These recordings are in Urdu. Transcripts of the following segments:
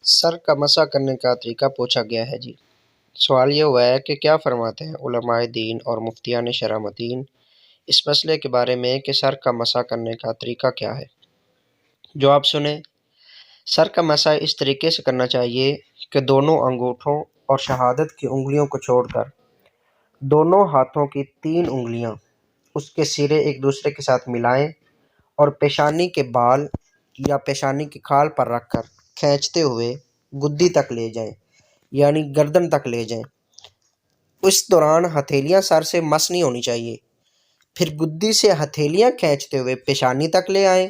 سر کا مسح کرنے کا طریقہ پوچھا گیا ہے جی۔ سوال یہ ہوا ہے کہ کیا فرماتے ہیں علماء دین اور مفتیان شرع متین اس مسئلے کے بارے میں کہ سر کا مسح کرنے کا طریقہ کیا ہے؟ جواب سنیں۔ سر کا مسح اس طریقے سے کرنا چاہیے کہ دونوں انگوٹھوں اور شہادت کی انگلیوں کو چھوڑ کر دونوں ہاتھوں کی 3 انگلیاں اس کے سرے ایک دوسرے کے ساتھ ملائیں اور پیشانی کے بال یا پیشانی کی کھال پر رکھ کر کھینچتے ہوئے گدی تک لے جائیں، یعنی گردن تک لے جائیں۔ اس دوران ہتھیلیاں سر سے مس نہیں ہونی چاہیے۔ پھر گدی سے ہتھیلیاں کھینچتے ہوئے پیشانی تک لے آئیں۔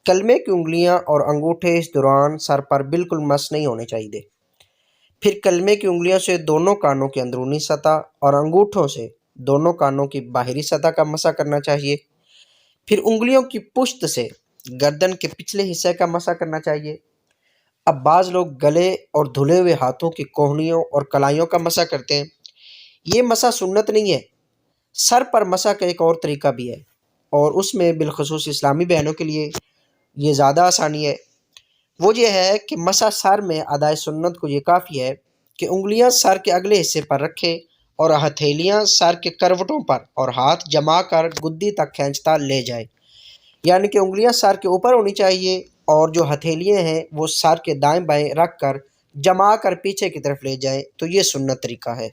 کلمے کی انگلیاں اور انگوٹھے اس دوران سر پر بالکل مس نہیں ہونے چاہیے۔ پھر کلمے کی انگلیوں سے دونوں کانوں کی اندرونی سطح اور انگوٹھوں سے دونوں کانوں کی باہری سطح کا مسح کرنا چاہیے۔ پھر انگلیوں کی پشت سے گردن کے پچھلے حصے کا مسح کرنا چاہیے۔ اب بعض لوگ گلے اور دھلے ہوئے ہاتھوں کی کوہنیوں اور کلائیوں کا مسح کرتے ہیں۔ یہ مسح سنت نہیں ہے۔ سر پر مسح کا ایک اور طریقہ بھی ہے اور اس میں بالخصوص اسلامی بہنوں کے لیے یہ زیادہ آسانی ہے۔ وہ یہ ہے کہ مسح سر میں ادائے سنت کو یہ کافی ہے کہ انگلیاں سر کے اگلے حصے پر رکھے اور ہتھیلیاں سر کے کروٹوں پر اور ہاتھ جما کر گدی تک کھینچتا لے جائے، یعنی کہ انگلیاں سر کے اوپر ہونی چاہیے اور جو ہتھیلیاں ہیں وہ سر کے دائیں بائیں رکھ کر جما کر پیچھے کی طرف لے جائیں۔ تو یہ سنت طریقہ ہے۔